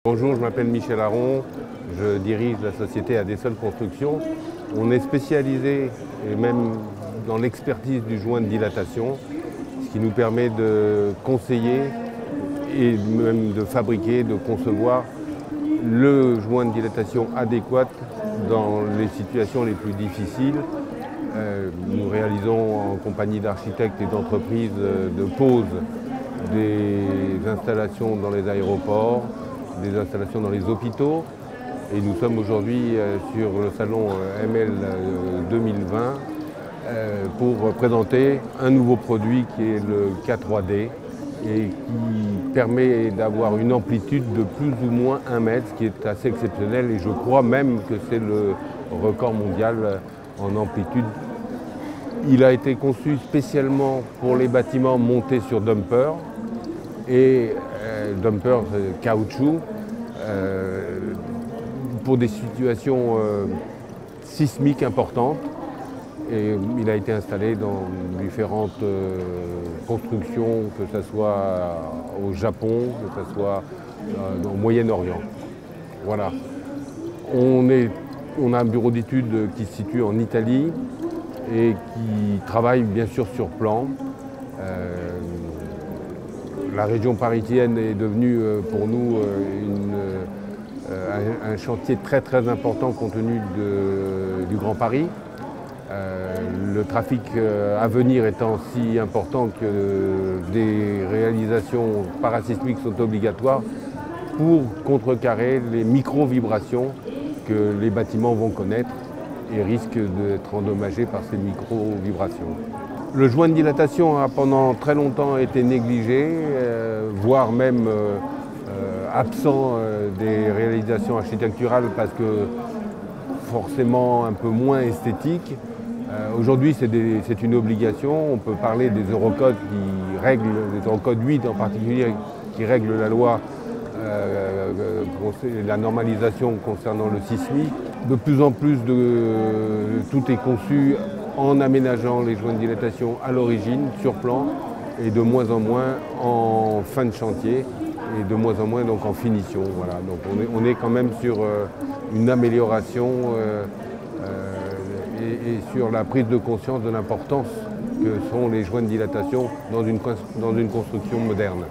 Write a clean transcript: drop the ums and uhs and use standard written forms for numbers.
Bonjour, je m'appelle Michel Aron, je dirige la société Adesol Construction. On est spécialisé et même dans l'expertise du joint de dilatation, ce qui nous permet de conseiller et même de fabriquer, de concevoir le joint de dilatation adéquat dans les situations les plus difficiles. Nous réalisons en compagnie d'architectes et d'entreprises de pose des installations dans les aéroports, des installations dans les hôpitaux. Et nous sommes aujourd'hui sur le salon ML 2020 pour présenter un nouveau produit qui est le K3D et qui permet d'avoir une amplitude de plus ou moins 1 mètre, ce qui est assez exceptionnel, et je crois même que c'est le record mondial en amplitude. Il a été conçu spécialement pour les bâtiments montés sur dumper et dumper caoutchouc pour des situations sismiques importantes. Et il a été installé dans différentes constructions, que ce soit au Japon, que ce soit au Moyen-Orient. Voilà. On a un bureau d'études qui se situe en Italie et qui travaille bien sûr sur plan. La région parisienne est devenue pour nous un chantier très important compte tenu du Grand Paris. Le trafic à venir étant si important que des réalisations parasismiques sont obligatoires pour contrecarrer les micro-vibrations que les bâtiments vont connaître et risquent d'être endommagés par ces micro-vibrations. Le joint de dilatation a pendant très longtemps été négligé, voire même absent des réalisations architecturales parce que forcément un peu moins esthétique. Aujourd'hui, c'est une obligation. On peut parler des Eurocodes qui règlent, des Eurocodes 8 en particulier, qui règlent la loi, la normalisation concernant le sismique. De plus en plus, tout est conçu en aménageant les joints de dilatation à l'origine, sur plan, et de moins en moins en fin de chantier, et de moins en moins donc en finition. Voilà. Donc on est quand même sur une amélioration et sur la prise de conscience de l'importance que sont les joints de dilatation dans une construction moderne.